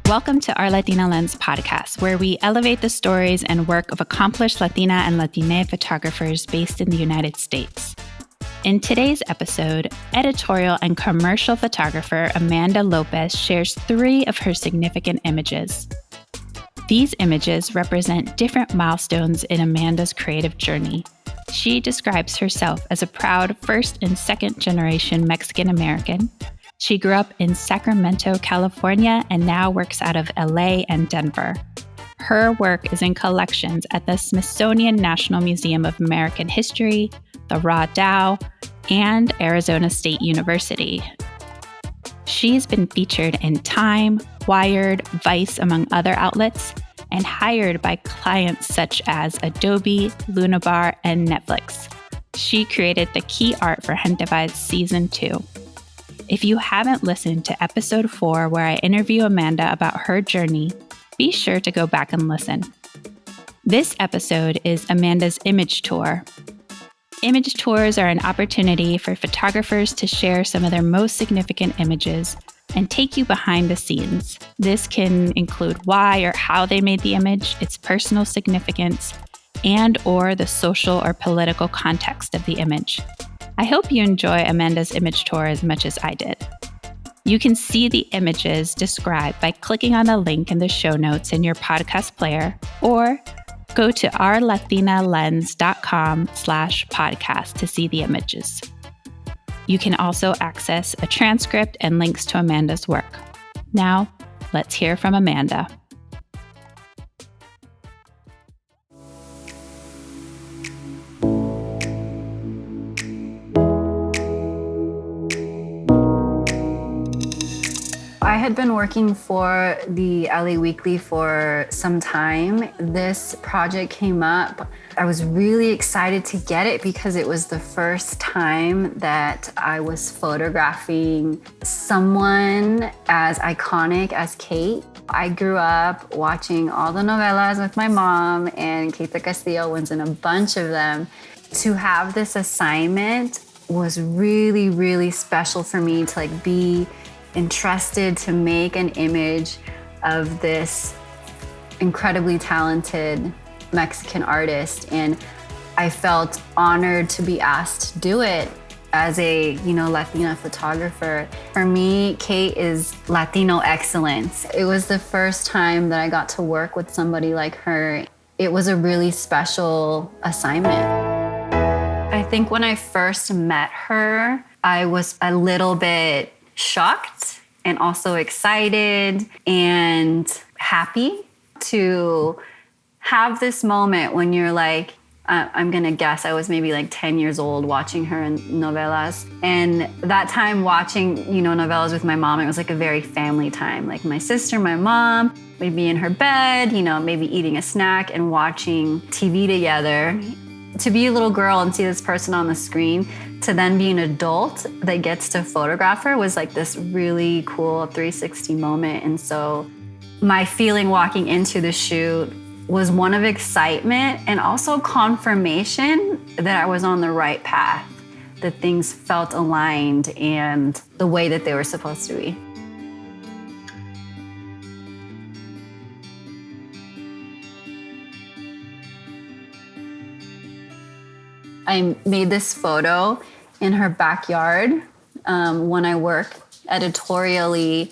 Welcome to our Latina Lens podcast, where we elevate the stories and work of accomplished Latina and Latina photographers based in the United States. In today's episode, editorial and commercial photographer Amanda López shares 3 of her significant images. These images represent different milestones in Amanda's creative journey. She describes herself as a proud first and second generation Mexican American. She grew up in Sacramento, California, and now works out of LA and Denver. Her work is in collections at the Smithsonian National Museum of American History, the Raw Dow, and Arizona State University. She's been featured in Time, Wired, Vice, among other outlets, and hired by clients such as Adobe, Lunabar, and Netflix. She created the key art for Gentevi's Season 2. If you haven't listened to episode 4, where I interview Amanda about her journey, be sure to go back and listen. This episode is Amanda's Image Tour. Image tours are an opportunity for photographers to share some of their most significant images and take you behind the scenes. This can include why or how they made the image, its personal significance, and or the social or political context of the image. I hope you enjoy Amanda's image tour as much as I did. You can see the images described by clicking on the link in the show notes in your podcast player, or go to ourlatinalens.com/podcast to see the images. You can also access a transcript and links to Amanda's work. Now, let's hear from Amanda. I had been working for the LA Weekly for some time. This project came up. I was really excited to get it because it was the first time that I was photographing someone as iconic as Kate. I grew up watching all the novelas with my mom, and Kate del Castillo was in a bunch of them. To have this assignment was really, really special for me to be entrusted to make an image of this incredibly talented Mexican artist. And I felt honored to be asked to do it as a, Latina photographer. For me, Kate is Latino excellence. It was the first time that I got to work with somebody like her. It was a really special assignment. I think when I first met her, I was a little bit shocked and also excited and happy to have this moment when you're like, I'm gonna guess I was maybe 10 years old watching her in novelas. And that time watching, novelas with my mom, it was a very family time. My sister, my mom, we'd be in her bed, maybe eating a snack and watching TV together. To be a little girl and see this person on the screen, to then be an adult that gets to photograph her was this really cool 360 moment. And so my feeling walking into the shoot was one of excitement and also confirmation that I was on the right path, that things felt aligned and the way that they were supposed to be. I made this photo in her backyard. When I work editorially,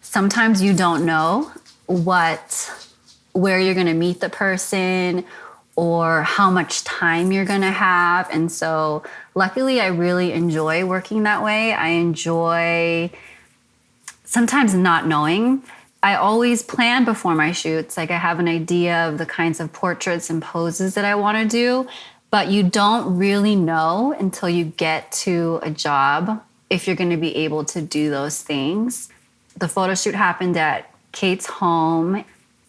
sometimes you don't know where you're gonna meet the person or how much time you're gonna have. And so luckily, I really enjoy working that way. I enjoy sometimes not knowing. I always plan before my shoots. I have an idea of the kinds of portraits and poses that I wanna do. But you don't really know until you get to a job if you're going to be able to do those things. The photo shoot happened at Kate's home.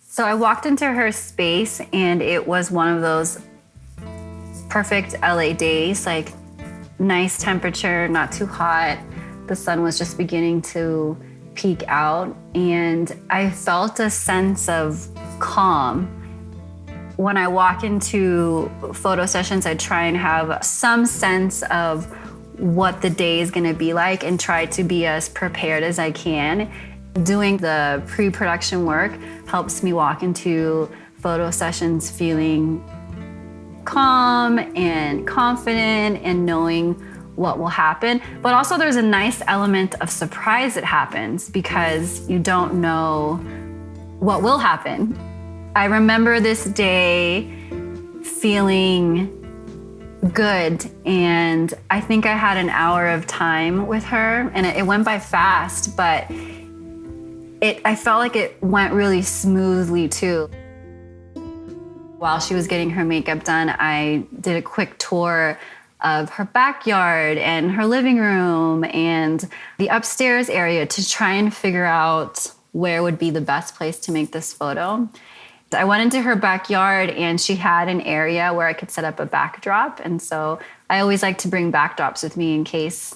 So I walked into her space and it was one of those perfect LA days, nice temperature, not too hot. The sun was just beginning to peek out, and I felt a sense of calm. When I walk into photo sessions, I try and have some sense of what the day is gonna be like and try to be as prepared as I can. Doing the pre-production work helps me walk into photo sessions feeling calm and confident and knowing what will happen. But also there's a nice element of surprise that happens because you don't know what will happen. I remember this day feeling good, and I think I had an hour of time with her, and it went by fast, but I felt like it went really smoothly too. While she was getting her makeup done, I did a quick tour of her backyard and her living room and the upstairs area to try and figure out where would be the best place to make this photo. I went into her backyard and she had an area where I could set up a backdrop. And so I always like to bring backdrops with me in case,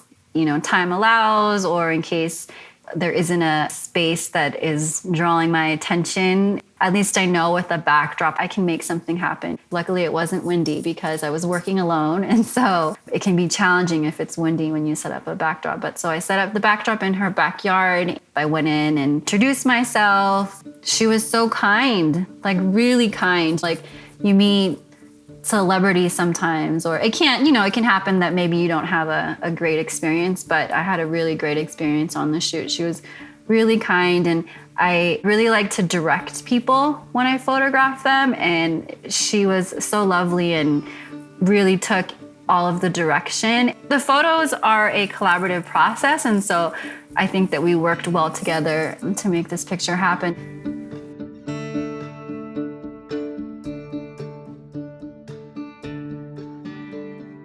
time allows, or in case there isn't a space that is drawing my attention. At least I know with a backdrop, I can make something happen. Luckily, it wasn't windy because I was working alone. And so it can be challenging if it's windy when you set up a backdrop. But so I set up the backdrop in her backyard. I went in and introduced myself. She was so kind, like really kind. Like you meet celebrities sometimes, or it can happen that maybe you don't have a great experience, but I had a really great experience on the shoot. She was really kind, and I really like to direct people when I photograph them, and she was so lovely and really took all of the direction. The photos are a collaborative process, and so I think that we worked well together to make this picture happen.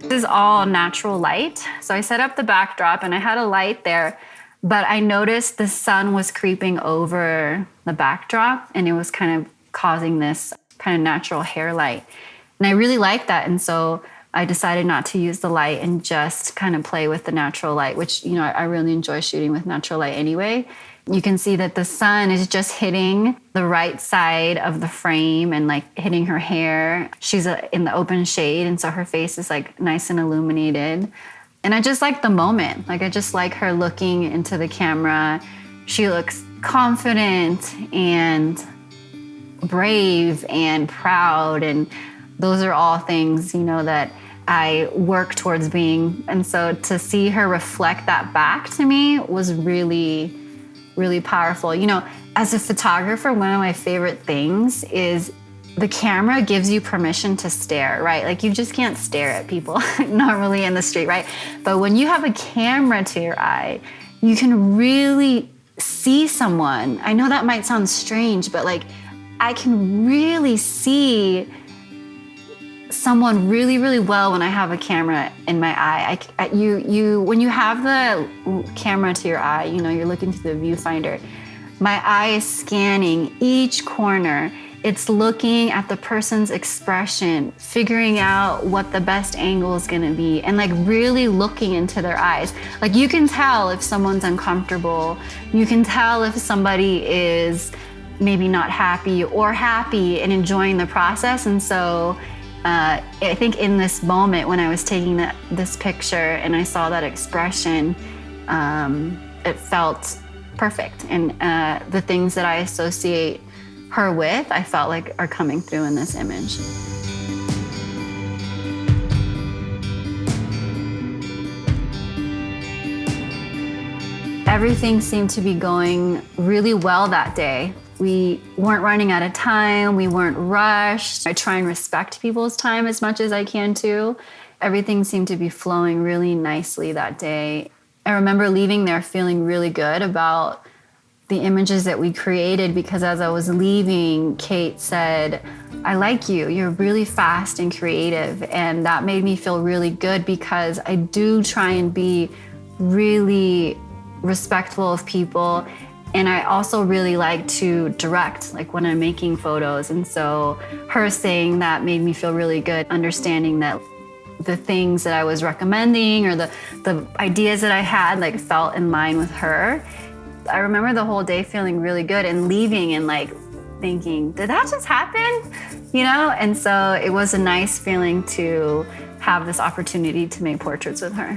This is all natural light. So I set up the backdrop and I had a light there, but I noticed the sun was creeping over the backdrop and it was kind of causing this kind of natural hair light. And I really liked that. And so I decided not to use the light and just kind of play with the natural light, which, I really enjoy shooting with natural light anyway. You can see that the sun is just hitting the right side of the frame and like hitting her hair. She's in the open shade, and so her face is like nice and illuminated. And I just like the moment. Like I just like her looking into the camera. She looks confident and brave and proud, and those are all things, that I work towards being. And so to see her reflect that back to me was really, really powerful. As a photographer, one of my favorite things is the camera gives you permission to stare, right? Like you just can't stare at people normally in the street, right? But when you have a camera to your eye, you can really see someone. I know that might sound strange, but like I can really see someone really, really well when I have a camera in my eye. When you have the camera to your eye, you're looking through the viewfinder. My eye is scanning each corner. It's looking at the person's expression, figuring out what the best angle is gonna be, and like really looking into their eyes. Like you can tell if someone's uncomfortable. You can tell if somebody is maybe not happy or happy and enjoying the process. And so I think in this moment when I was taking this picture and I saw that expression, it felt perfect. And the things that I associate her with, I felt like are coming through in this image. Everything seemed to be going really well that day. We weren't running out of time. We weren't rushed. I try and respect people's time as much as I can too. Everything seemed to be flowing really nicely that day. I remember leaving there feeling really good about the images that we created, because as I was leaving, Kate said, "I like you. You're really fast and creative." And that made me feel really good, because I do try and be really respectful of people. And I also really like to direct, like when I'm making photos. And so her saying that made me feel really good, understanding that the things that I was recommending or the ideas that I had like felt in line with her. I remember the whole day feeling really good and leaving and like thinking, did that just happen? And so it was a nice feeling to have this opportunity to make portraits with her.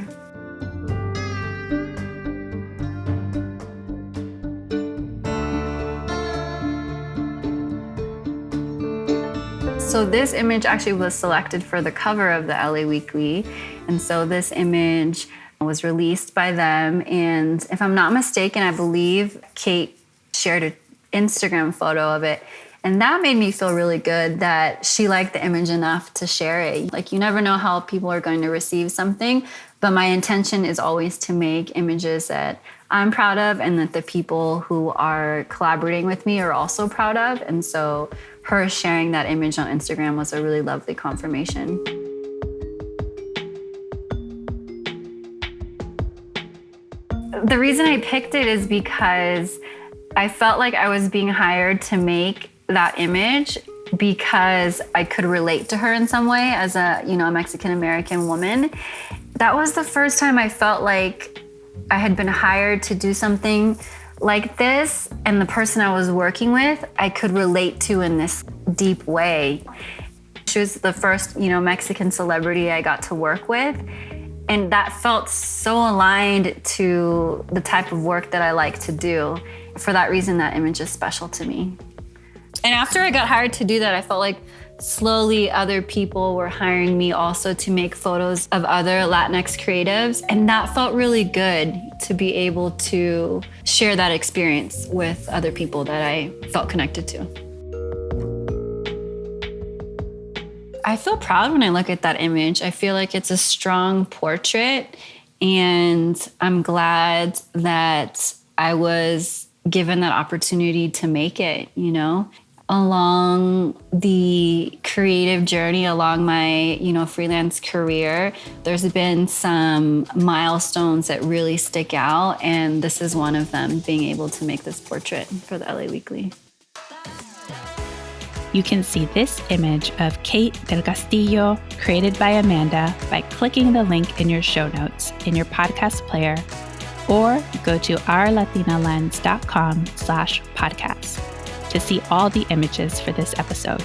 So this image actually was selected for the cover of the LA Weekly. And so this image was released by them. And if I'm not mistaken, I believe Kate shared an Instagram photo of it. And that made me feel really good that she liked the image enough to share it. Like, you never know how people are going to receive something, but my intention is always to make images that I'm proud of and that the people who are collaborating with me are also proud of. And so her sharing that image on Instagram was a really lovely confirmation. The reason I picked it is because I felt like I was being hired to make that image because I could relate to her in some way as a Mexican-American woman. That was the first time I felt like I had been hired to do something like this, and the person I was working with, I could relate to in this deep way. She was the first, Mexican celebrity I got to work with. And that felt so aligned to the type of work that I like to do. For that reason, that image is special to me. And after I got hired to do that, I felt like slowly other people were hiring me also to make photos of other Latinx creatives. And that felt really good to be able to share that experience with other people that I felt connected to. I feel proud when I look at that image. I feel like it's a strong portrait, and I'm glad that I was given that opportunity to make it, Along the creative journey, along my, freelance career, there's been some milestones that really stick out, and this is one of them, being able to make this portrait for the LA Weekly. You can see this image of Kate del Castillo, created by Amanda, by clicking the link in your show notes in your podcast player, or go to ourlatinalens.com/podcast to see all the images for this episode.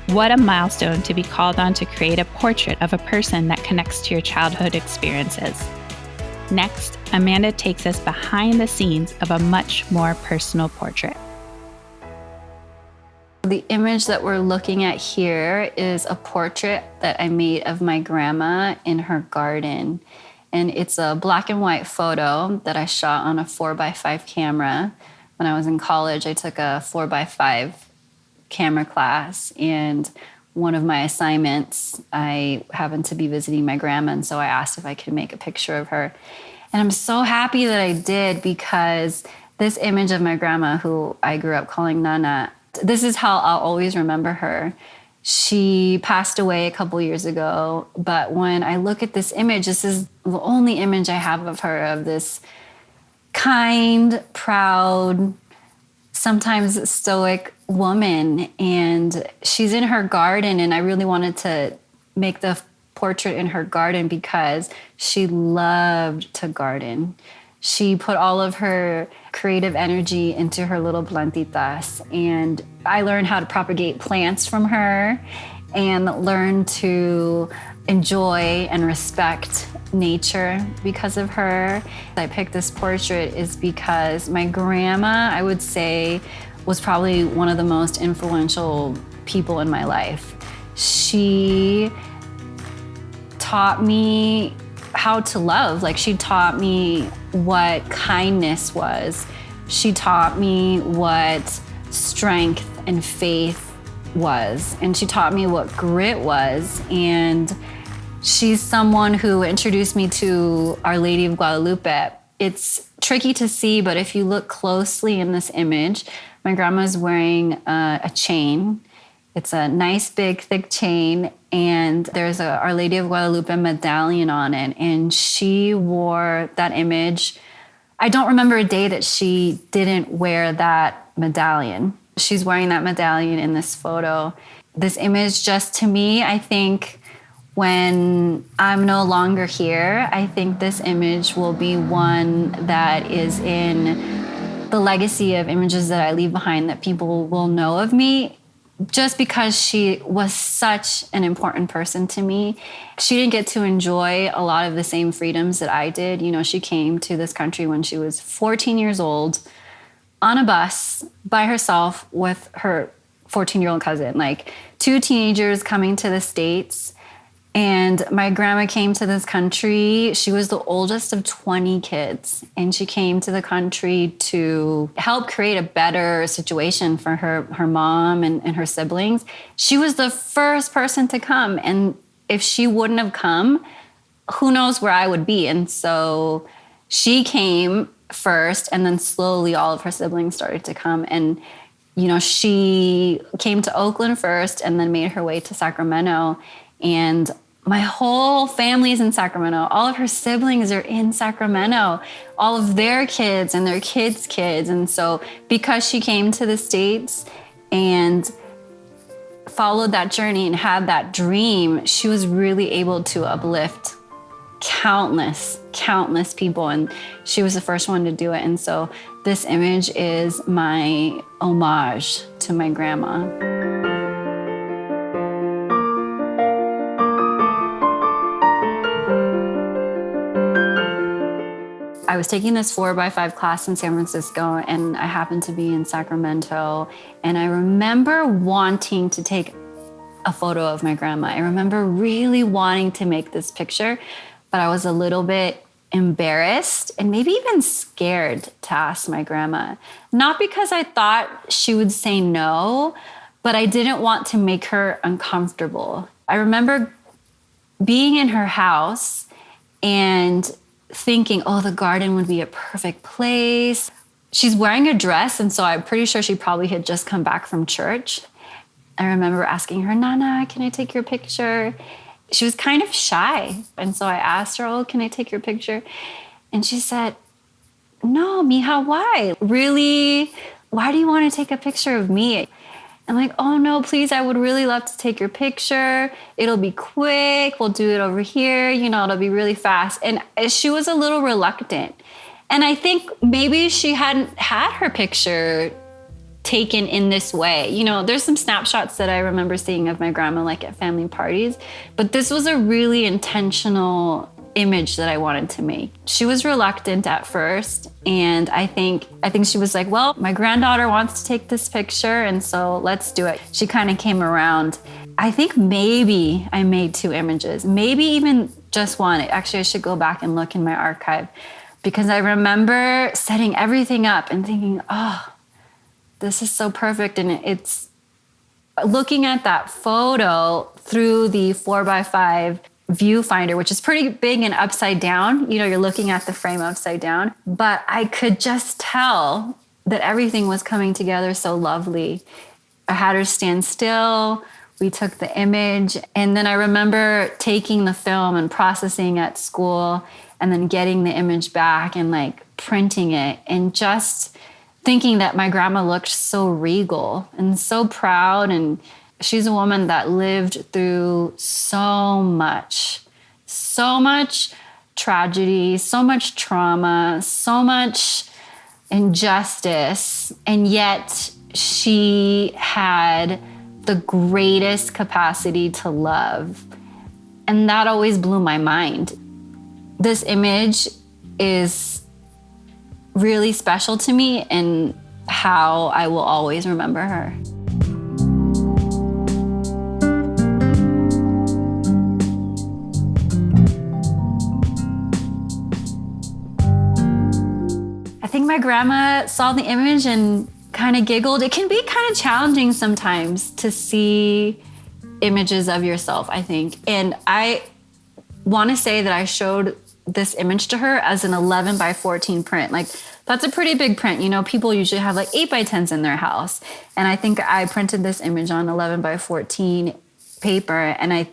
What a milestone to be called on to create a portrait of a person that connects to your childhood experiences. Next, Amanda takes us behind the scenes of a much more personal portrait. The image that we're looking at here is a portrait that I made of my grandma in her garden. And it's a black and white photo that I shot on a 4x5 camera. When I was in college, I took a 4x5 camera class, and one of my assignments, I happened to be visiting my grandma, and so I asked if I could make a picture of her. And I'm so happy that I did, because this image of my grandma, who I grew up calling Nana, this is how I'll always remember her. She passed away a couple years ago, but when I look at this image, this is the only image I have of her, of this kind, proud, sometimes stoic woman. And she's in her garden, and I really wanted to make the portrait in her garden because she loved to garden. She put all of her creative energy into her little plantitas. And I learned how to propagate plants from her and learned to enjoy and respect nature because of her. I picked this portrait is because my grandma, I would say, was probably one of the most influential people in my life. She taught me how to love. Like, she taught me what kindness was. She taught me what strength and faith was. And she taught me what grit was. And she's someone who introduced me to Our Lady of Guadalupe. It's tricky to see, but if you look closely in this image, my grandma's wearing a chain. It's a nice, big, thick chain, and there's a Our Lady of Guadalupe medallion on it. And she wore that image. I don't remember a day that she didn't wear that medallion. She's wearing that medallion in this photo. This image, just to me, I think when I'm no longer here, I think this image will be one that is in the legacy of images that I leave behind, that people will know of me, just because she was such an important person to me. She didn't get to enjoy a lot of the same freedoms that I did. You know, she came to this country when she was 14 years old, on a bus by herself with her 14-year-old cousin, like 2 teenagers coming to the States. And my grandma came to this country. She was the oldest of 20 kids. And she came to the country to help create a better situation for her mom and her siblings. She was the first person to come. And if she wouldn't have come, who knows where I would be. And so she came first, and then slowly all of her siblings started to come. And, you know, she came to Oakland first and then made her way to Sacramento. And my whole family is in Sacramento. All of her siblings are in Sacramento, all of their kids and their kids' kids. And so because she came to the States and followed that journey and had that dream, she was really able to uplift countless people. And she was the first one to do it. And so this image is my homage to my grandma. I was taking this 4x5 class in San Francisco, and I happened to be in Sacramento. And I remember wanting to take a photo of my grandma. I remember really wanting to make this picture, but I was a little bit embarrassed and maybe even scared to ask my grandma. Not because I thought she would say no, but I didn't want to make her uncomfortable. I remember being in her house and thinking, oh, the garden would be a perfect place. She's wearing a dress, and so I'm pretty sure she probably had just come back from church. I remember asking her, Nana, can I take your picture? She was kind of shy, and so I asked her, oh, can I take your picture? And she said, no, mija, why? Really? Why do you want to take a picture of me? I'm like, oh no, please, I would really love to take your picture. It'll be quick. We'll do it over here. You know, it'll be really fast. And she was a little reluctant. And I think maybe she hadn't had her picture taken in this way. You know, there's some snapshots that I remember seeing of my grandma, like at family parties, but this was a really intentional image that I wanted to make. She was reluctant at first, and I think she was like, well, my granddaughter wants to take this picture, and so let's do it. She kind of came around. I think maybe I made 2 images, maybe even just one. Actually, I should go back and look in my archive, because I remember setting everything up and thinking, oh, this is so perfect. And it's looking at that photo through the 4x5 viewfinder, which is pretty big and upside down. You know, you're looking at the frame upside down. But I could just tell that everything was coming together so lovely. I had her stand still. We took the image. And then I remember taking the film and processing at school, and then getting the image back and like printing it, and just thinking that my grandma looked so regal and so proud. And she's a woman that lived through so much tragedy, so much trauma, so much injustice. And yet she had the greatest capacity to love. And that always blew my mind. This image is really special to me, and how I will always remember her. I think my grandma saw the image and kind of giggled. It can be kind of challenging sometimes to see images of yourself, I think. And I want to say that I showed this image to her as an 11x14 print. Like, that's a pretty big print. You know, people usually have like 8x10s in their house. And I think I printed this image on 11x14 paper. And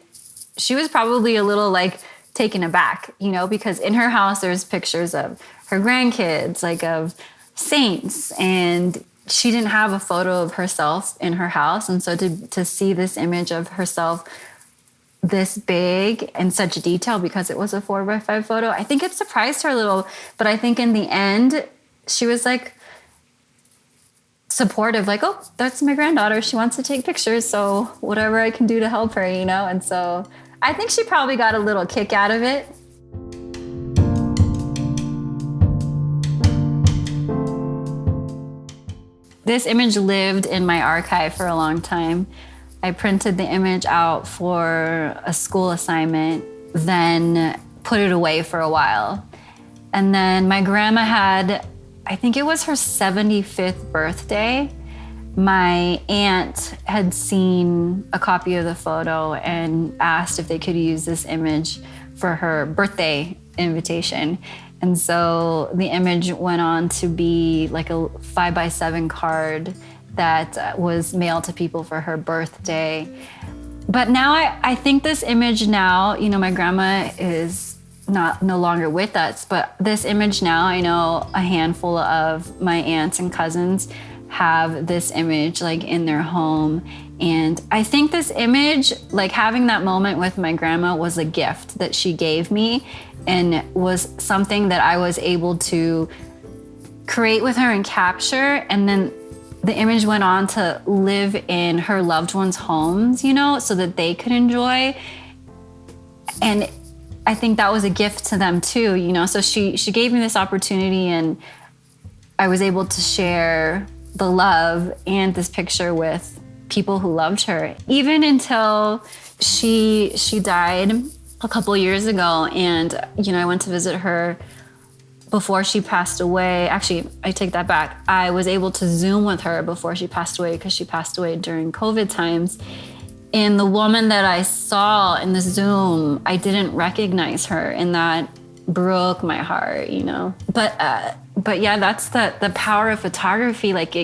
she was probably a little like taken aback, you know, because in her house, there's pictures of her grandkids, like of saints. And she didn't have a photo of herself in her house. And so to see this image of herself this big and such detail, because it was a 4x5 photo, I think it surprised her a little. But I think in the end, she was like supportive, like, oh, that's my granddaughter. She wants to take pictures. So whatever I can do to help her, you know? And so I think she probably got a little kick out of it. This image lived in my archive for a long time. I printed the image out for a school assignment, then put it away for a while. And then my grandma had, I think it was her 75th birthday. My aunt had seen a copy of the photo and asked if they could use this image for her birthday invitation. And so the image went on to be like a 5x7 card that was mailed to people for her birthday. But now I think this image now, my grandma is no longer with us, but this image now, I know a handful of my aunts and cousins have this image like in their home. And I think this image, like having that moment with my grandma, was a gift that she gave me and was something that I was able to create with her and capture. And then the image went on to live in her loved ones' homes, so that they could enjoy. And I think that was a gift to them too, So she gave me this opportunity, and I was able to share the love and this picture with people who loved her, even until she died a couple years ago. And, I went to visit her before she passed away. Actually, I take that back. I was able to Zoom with her before she passed away, because she passed away during COVID times. And the woman that I saw in the Zoom, I didn't recognize her, and that broke my heart, But yeah, that's the power of photography. Like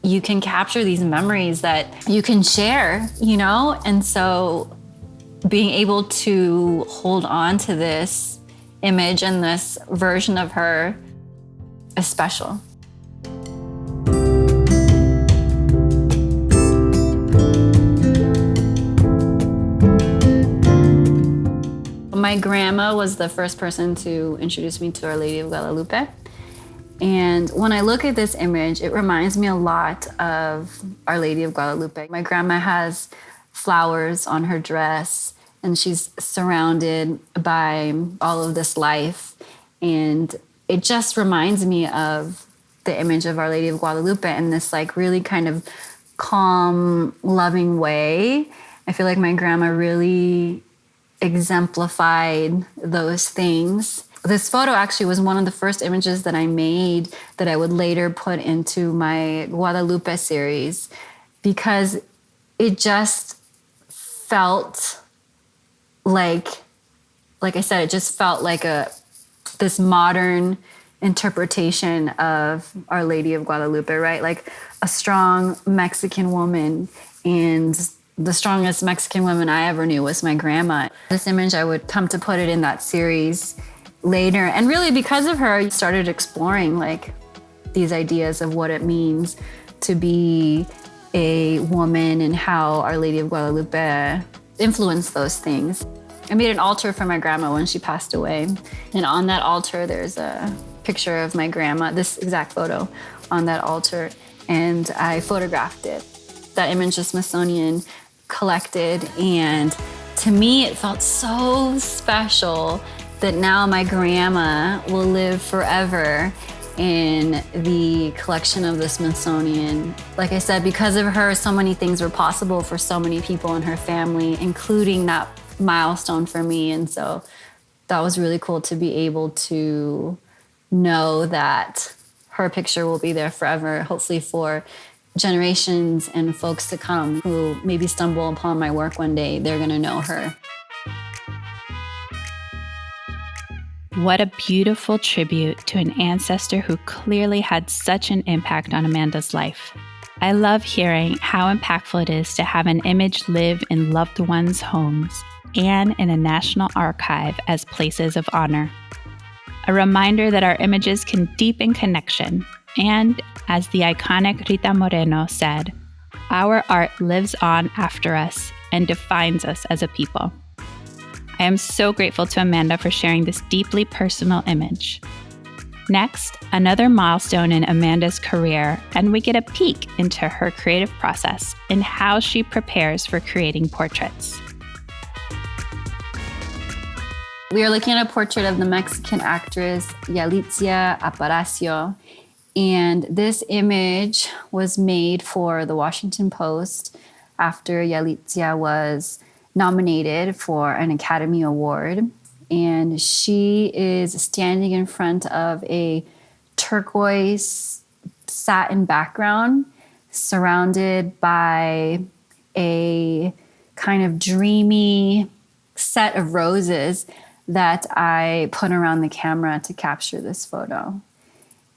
you can capture these memories that you can share, And so being able to hold on to this image and this version of her is special. My grandma was the first person to introduce me to Our Lady of Guadalupe. And when I look at this image, it reminds me a lot of Our Lady of Guadalupe. My grandma has flowers on her dress, and she's surrounded by all of this life. And it just reminds me of the image of Our Lady of Guadalupe in this like really kind of calm, loving way. I feel like my grandma really exemplified those things. This photo actually was one of the first images that I made that I would later put into my Guadalupe series, because it just felt like I said, it just felt like this modern interpretation of Our Lady of Guadalupe, right? Like a strong Mexican woman, and the strongest Mexican woman I ever knew was my grandma. This image, I would come to put it in that series later. And really because of her, I started exploring like these ideas of what it means to be a woman and how Our Lady of Guadalupe influenced those things. I made an altar for my grandma when she passed away. And on that altar, there's a picture of my grandma, this exact photo on that altar. And I photographed it. That image is Smithsonian collected, and to me it felt so special that now my grandma will live forever in the collection of the Smithsonian. Like I said, because of her, so many things were possible for so many people in her family, including that milestone for me. And so that was really cool to be able to know that her picture will be there forever, hopefully for generations and folks to come who maybe stumble upon my work one day. They're gonna know her. What a beautiful tribute to an ancestor who clearly had such an impact on Amanda's life. I love hearing how impactful it is to have an image live in loved ones' homes and in a national archive as places of honor. A reminder that our images can deepen connection. And as the iconic Rita Moreno said, our art lives on after us and defines us as a people. I am so grateful to Amanda for sharing this deeply personal image. Next, another milestone in Amanda's career, and we get a peek into her creative process and how she prepares for creating portraits. We are looking at a portrait of the Mexican actress Yalitza Aparicio. And this image was made for the Washington Post after Yalitza was nominated for an Academy Award. And she is standing in front of a turquoise satin background surrounded by a kind of dreamy set of roses that I put around the camera to capture this photo.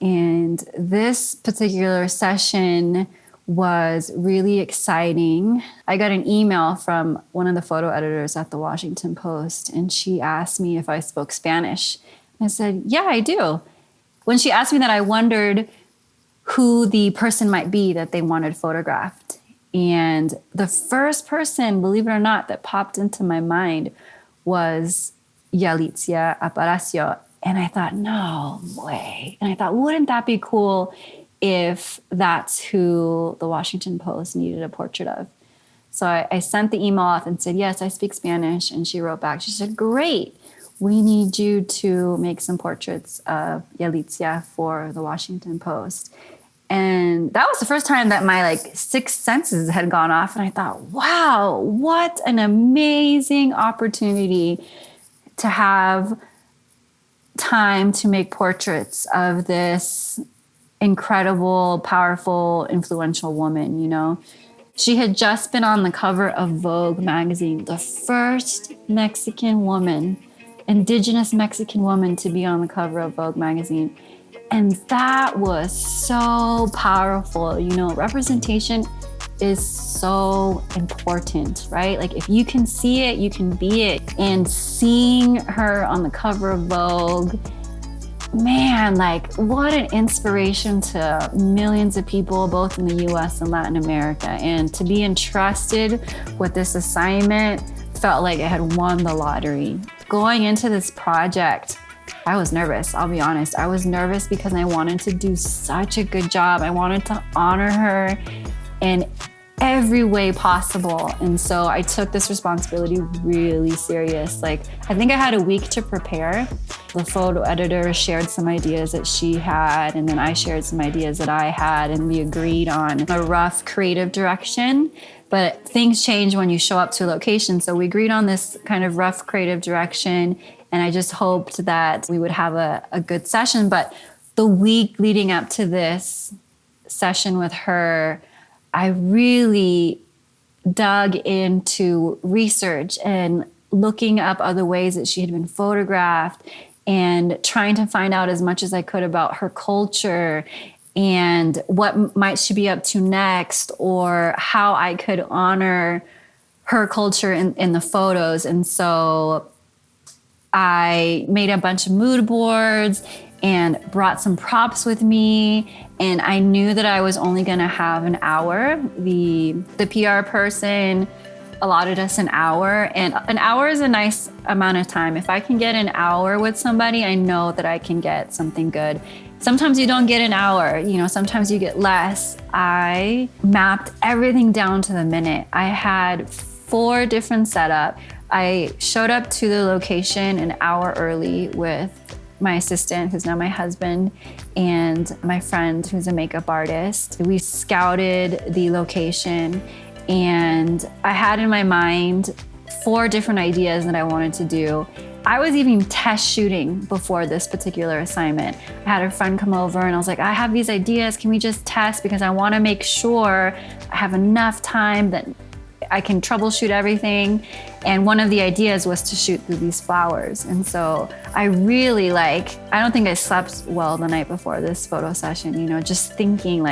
And this particular session was really exciting. I got an email from one of the photo editors at the Washington Post, and she asked me if I spoke Spanish. I said, yeah, I do. When she asked me that, I wondered who the person might be that they wanted photographed. And the first person, believe it or not, that popped into my mind was Yalitza Aparicio. And I thought, no way. And I thought, wouldn't that be cool if that's who the Washington Post needed a portrait of? So I sent the email off and said, yes, I speak Spanish. And she wrote back, she said, great. We need you to make some portraits of Yalitza for the Washington Post. And that was the first time that my sixth senses had gone off. And I thought, wow, what an amazing opportunity to have time to make portraits of this incredible, powerful, influential woman, you know. She had just been on the cover of Vogue magazine, the first Mexican woman, indigenous Mexican woman to be on the cover of Vogue magazine. And that was so powerful. You know, representation is so important, right? Like if you can see it, you can be it. And seeing her on the cover of Vogue, man, what an inspiration to millions of people, both in the US and Latin America. And to be entrusted with this assignment felt like it had won the lottery. Going into this project, I was nervous, I'll be honest. I was nervous because I wanted to do such a good job. I wanted to honor her in every way possible. And so I took this responsibility really serious. I think I had a week to prepare. The photo editor shared some ideas that she had, and then I shared some ideas that I had, and we agreed on a rough creative direction. But things change when you show up to a location. So we agreed on this kind of rough creative direction, and I just hoped that we would have a good session. But the week leading up to this session with her, I really dug into research and looking up other ways that she had been photographed and trying to find out as much as I could about her culture and what might she be up to next, or how I could honor her culture in the photos. And so I made a bunch of mood boards and brought some props with me. And I knew that I was only gonna have an hour. The PR person allotted us an hour, and an hour is a nice amount of time. If I can get an hour with somebody, I know that I can get something good. Sometimes you don't get an hour, you know, sometimes you get less. I mapped everything down to the minute. I had 4 different setups. I showed up to the location an hour early with my assistant, who's now my husband, and my friend, who's a makeup artist. We scouted the location, and I had in my mind 4 different ideas that I wanted to do. I was even test shooting before this particular assignment. I had a friend come over and I was like, I have these ideas, can we just test? Because I wanna make sure I have enough time that I can troubleshoot everything. And one of the ideas was to shoot through these flowers. And so I really I don't think I slept well the night before this photo session, you know, just thinking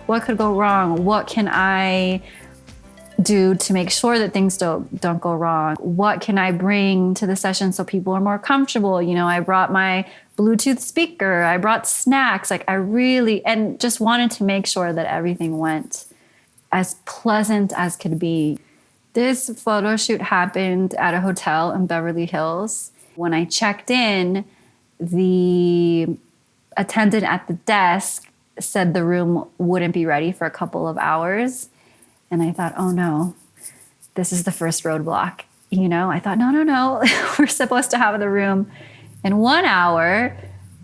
what could go wrong? What can I do to make sure that things don't go wrong? What can I bring to the session so people are more comfortable? You know, I brought my Bluetooth speaker, I brought snacks. I really, and just wanted to make sure that everything went as pleasant as could be. This photo shoot happened at a hotel in Beverly Hills. When I checked in, the attendant at the desk said the room wouldn't be ready for a couple of hours. And I thought, oh no, this is the first roadblock. You know, I thought, no, we're supposed to have the room in 1 hour.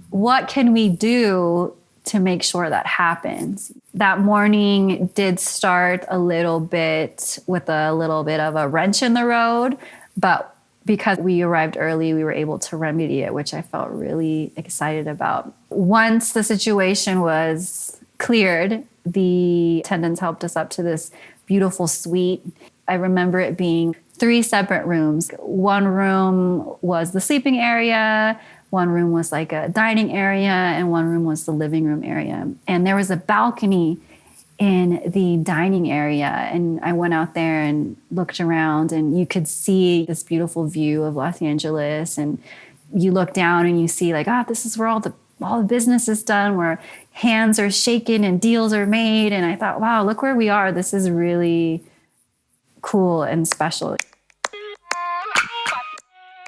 What can we do to make sure that happens. That morning did start a little bit with a little bit of a wrench in the road, but because we arrived early, we were able to remedy it, which I felt really excited about. Once the situation was cleared, the attendants helped us up to this beautiful suite. I remember it being 3 separate rooms. One room was the sleeping area, one room was like a dining area, and one room was the living room area. And there was a balcony in the dining area. And I went out there and looked around, and you could see this beautiful view of Los Angeles. And you look down and you see like, this is where all the business is done, where hands are shaken and deals are made. And I thought, wow, look where we are. This is really cool and special.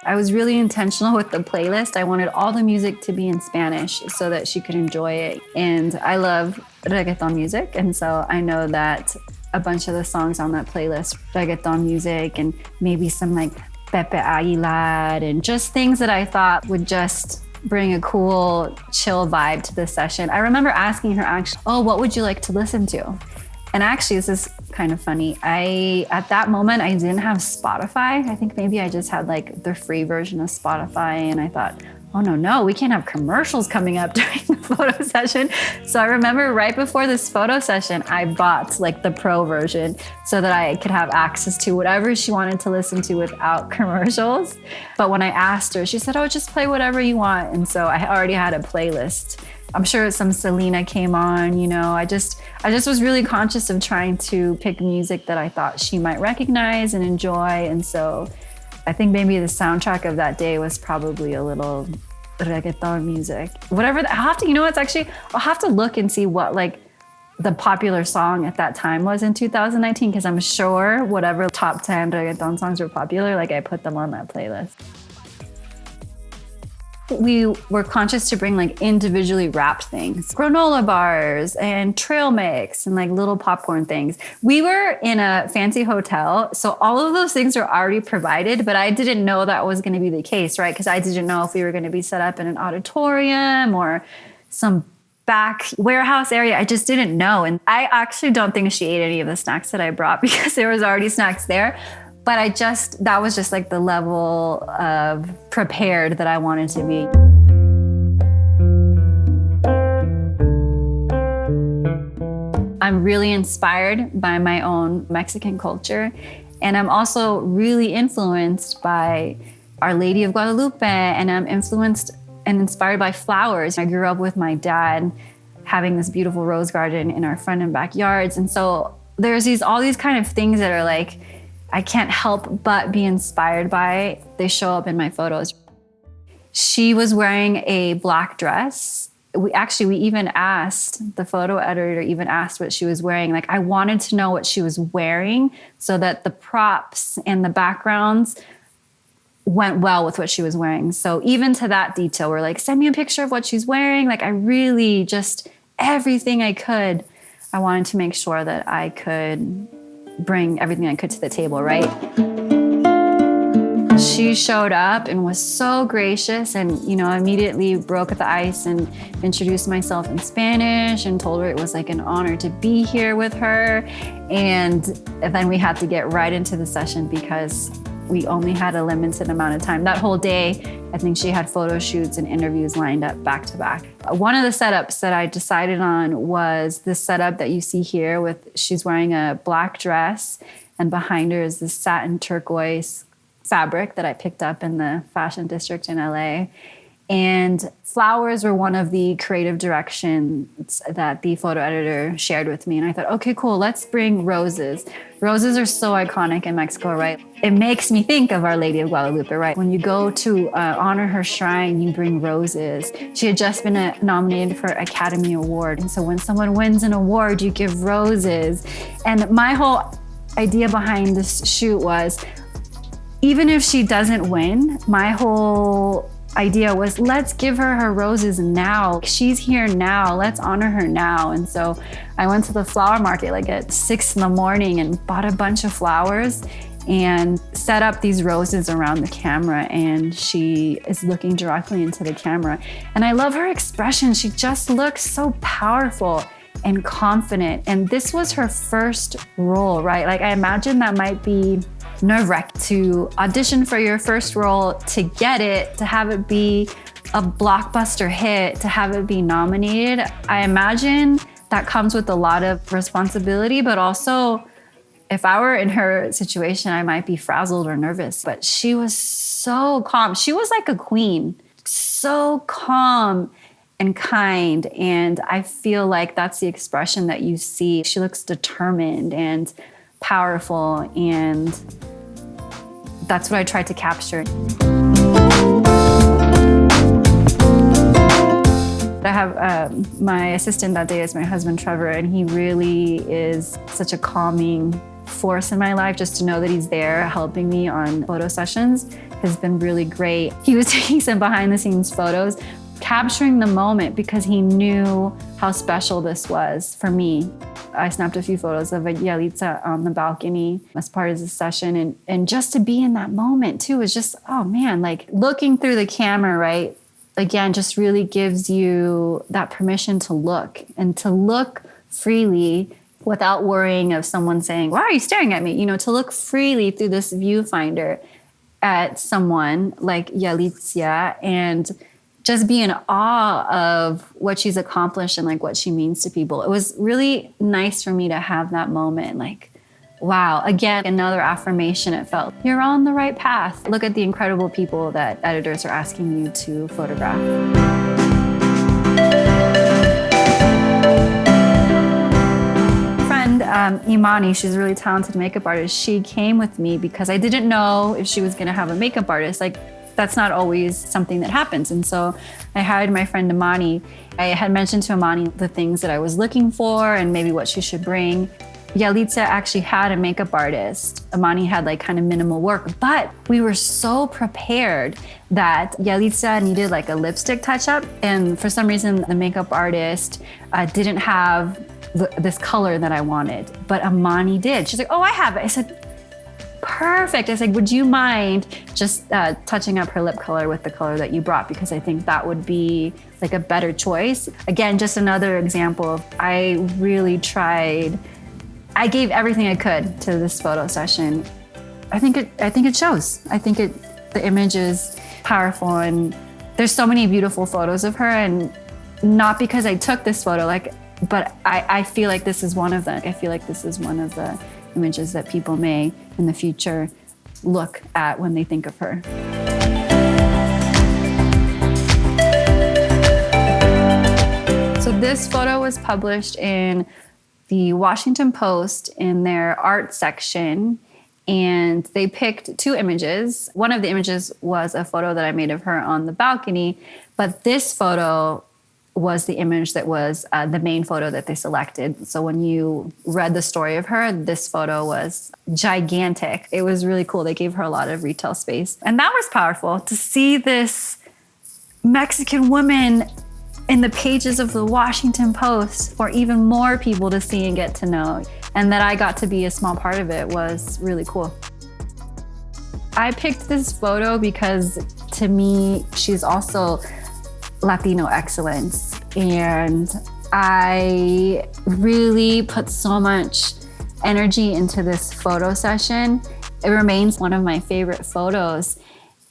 I was really intentional with the playlist. I wanted all the music to be in Spanish so that she could enjoy it. And I love reggaeton music. And so I know that a bunch of the songs on that playlist, reggaeton music, and maybe some like Pepe Aguilar, and just things that I thought would just bring a cool, chill vibe to the session. I remember asking her actually, what would you like to listen to? And actually, this is kind of funny. At that moment, I didn't have Spotify. I think maybe I just had like the free version of Spotify. And I thought, oh no, we can't have commercials coming up during the photo session. So I remember right before this photo session, I bought like the pro version so that I could have access to whatever she wanted to listen to without commercials. But when I asked her, she said, just play whatever you want. And so I already had a playlist. I'm sure some Selena came on, I just was really conscious of trying to pick music that I thought she might recognize and enjoy. And so I think maybe the soundtrack of that day was probably a little reggaeton music. Whatever, I'll have to look and see what like the popular song at that time was in 2019, because I'm sure whatever top 10 reggaeton songs were popular, like I put them on that playlist. We were conscious to bring like individually wrapped things, granola bars and trail mix and like little popcorn things. We were in a fancy hotel, so all of those things were already provided, but I didn't know that was going to be the case, right? Because I didn't know if we were going to be set up in an auditorium or some back warehouse area. I just didn't know. And I actually don't think she ate any of the snacks that I brought because there was already snacks there. But that was just like the level of prepared that I wanted to be. I'm really inspired by my own Mexican culture. And I'm also really influenced by Our Lady of Guadalupe. And I'm influenced and inspired by flowers. I grew up with my dad having this beautiful rose garden in our front and backyards. And so there's all these kind of things that are like, I can't help but be inspired by. They show up in my photos. She was wearing a black dress. We even asked, the photo editor even asked what she was wearing. Like, I wanted to know what she was wearing so that the props and the backgrounds went well with what she was wearing. So even to that detail, we're like, send me a picture of what she's wearing. Like, I really just, everything I could, I wanted to make sure that I could bring everything I could to the table, right? She showed up and was so gracious and, immediately broke the ice and introduced myself in Spanish and told her it was like an honor to be here with her. And then we had to get right into the session because we only had a limited amount of time. That whole day, I think she had photo shoots and interviews lined up back to back. One of the setups that I decided on was this setup that you see here she's wearing a black dress and behind her is this satin turquoise fabric that I picked up in the fashion district in LA. And flowers were one of the creative directions that the photo editor shared with me. And I thought, okay, cool, let's bring roses. Roses are so iconic in Mexico, right? It makes me think of Our Lady of Guadalupe, right? When you go to honor her shrine, you bring roses. She had just been nominated for Academy Award. And so when someone wins an award, you give roses. And my whole idea behind this shoot was, even if she doesn't win, my whole idea was, let's give her roses now. She's here now. Let's honor her now. And so I went to the flower market like at 6 a.m. and bought a bunch of flowers and set up these roses around the camera, and she is looking directly into the camera. And I love her expression. She just looks so powerful and confident. And this was her first role, right? Like, I imagine that might be nerve-wracking to audition for your first role, to get it, to have it be a blockbuster hit, to have it be nominated. I imagine that comes with a lot of responsibility, but also, if I were in her situation, I might be frazzled or nervous. But she was so calm. She was like a queen, so calm and kind. And I feel like that's the expression that you see. She looks determined and powerful, and that's what I tried to capture. I have my assistant that day is my husband, Trevor, and he really is such a calming force in my life. Just to know that he's there helping me on photo sessions has been really great. He was taking some behind the scenes photos, capturing the moment because he knew how special this was for me. I snapped a few photos of Yalitza on the balcony as part of the session. And just to be in that moment too is just, oh man, like looking through the camera, right? Again, just really gives you that permission to look and to look freely without worrying of someone saying, why are you staring at me? You know, to look freely through this viewfinder at someone like Yalitza and just be in awe of what she's accomplished and like what she means to people. It was really nice for me to have that moment. Like, wow, again, another affirmation. It felt, you're on the right path. Look at the incredible people that editors are asking you to photograph. Imani, she's a really talented makeup artist. She came with me because I didn't know if she was going to have a makeup artist. Like, that's not always something that happens. And so I hired my friend Imani. I had mentioned to Imani the things that I was looking for and maybe what she should bring. Yalitza actually had a makeup artist. Imani had like kind of minimal work, but we were so prepared that Yalitza needed like a lipstick touch up. And for some reason, the makeup artist didn't have this color that I wanted, but Imani did. She's like, oh, I have it. I said, perfect. I said, would you mind just touching up her lip color with the color that you brought? Because I think that would be like a better choice. Again, just another example of I really tried. I gave everything I could to this photo session. I think it shows. I think the image is powerful, and there's so many beautiful photos of her, and not because I took this photo, but I feel like this is one of them. I feel like this is one of the images that people may in the future look at when they think of her. So this photo was published in the Washington Post in their art section, and they picked two images. One of the images was a photo that I made of her on the balcony, but this photo was the image that was the main photo that they selected. So when you read the story of her, this photo was gigantic. It was really cool. They gave her a lot of retail space. And that was powerful to see this Mexican woman in the pages of the Washington Post for even more people to see and get to know. And that I got to be a small part of it was really cool. I picked this photo because to me, she's also Latino excellence. And I really put so much energy into this photo session. It remains one of my favorite photos.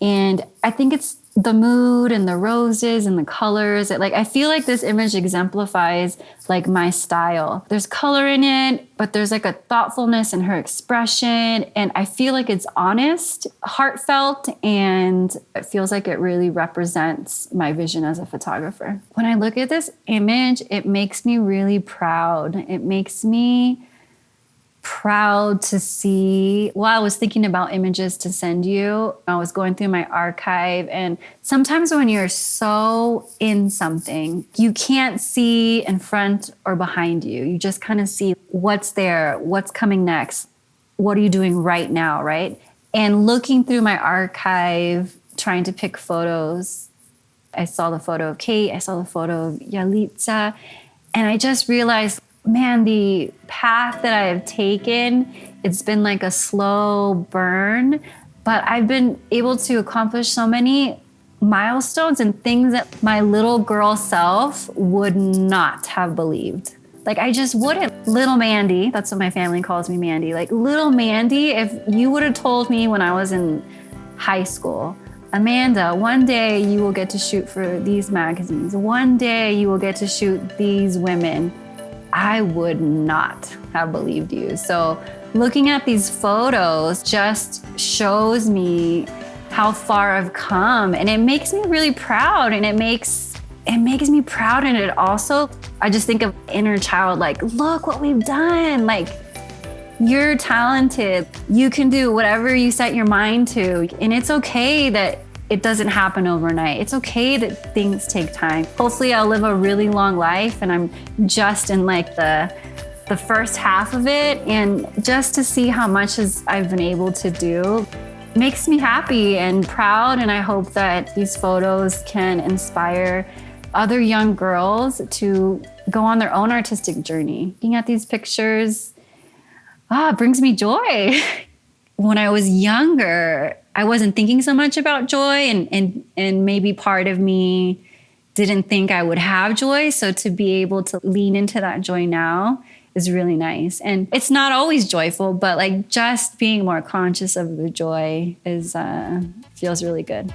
And I think it's the mood and the roses and the colors. I feel like this image exemplifies like my style. There's color in it, but there's like a thoughtfulness in her expression. And I feel like it's honest, heartfelt, and it feels like it really represents my vision as a photographer. When I look at this image, it makes me really proud. It makes me proud to see. While I was thinking about images to send you, I was going through my archive, and sometimes when you're so in something, you can't see in front or behind you. You just kind of see what's there, what's coming next, what are you doing right now, right? And looking through my archive, trying to pick photos, I saw the photo of Kate, I saw the photo of Yalitza, and I just realized Man, the path that I have taken, it's been like a slow burn, but I've been able to accomplish so many milestones and things that my little girl self would not have believed. Like, I just wouldn't. Little Mandy, that's what my family calls me, Mandy. Like, little Mandy, if you would have told me when I was in high school, Amanda, one day you will get to shoot for these magazines. One day you will get to shoot these women. I would not have believed you. So looking at these photos just shows me how far I've come, and it makes me really proud, and it makes me proud. And it also, I just think of inner child, like, look what we've done. Like, you're talented. You can do whatever you set your mind to. And it's okay that it doesn't happen overnight. It's okay that things take time. Hopefully I'll live a really long life, and I'm just in like the first half of it. And just to see how much I've been able to do makes me happy and proud. And I hope that these photos can inspire other young girls to go on their own artistic journey. Looking at these pictures, it brings me joy. When I was younger, I wasn't thinking so much about joy, and maybe part of me didn't think I would have joy. So to be able to lean into that joy now is really nice. And it's not always joyful, but like just being more conscious of the joy feels really good.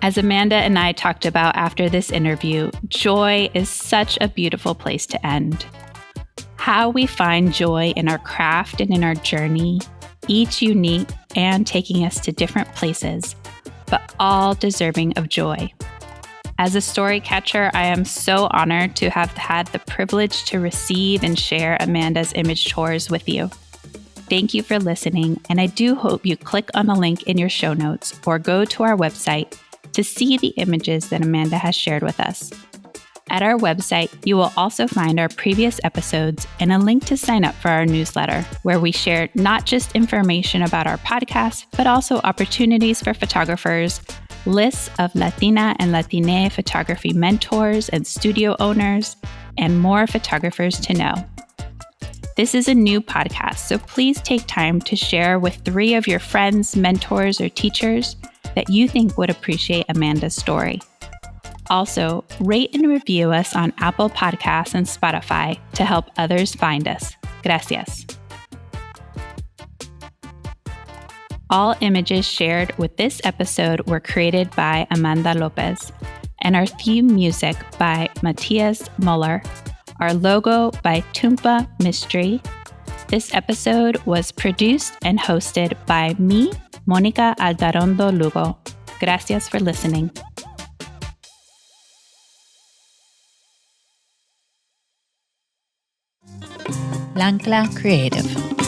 As Amanda and I talked about after this interview, joy is such a beautiful place to end. How we find joy in our craft and in our journey, each unique and taking us to different places, but all deserving of joy. As a story catcher, I am so honored to have had the privilege to receive and share Amanda's image tours with you. Thank you for listening, and I do hope you click on the link in your show notes or go to our website to see the images that Amanda has shared with us. At our website, you will also find our previous episodes and a link to sign up for our newsletter, where we share not just information about our podcast, but also opportunities for photographers, lists of Latina and Latine photography mentors and studio owners, and more photographers to know. This is a new podcast, so please take time to share with 3 of your friends, mentors, or teachers that you think would appreciate Amanda's story. Also, rate and review us on Apple Podcasts and Spotify to help others find us. Gracias. All images shared with this episode were created by Amanda López, and our theme music by Matthias Muller, our logo by Tumpa Mystery. This episode was produced and hosted by me, Mónica Aldarondo Lugo. Gracias for listening. L'ancla Creative.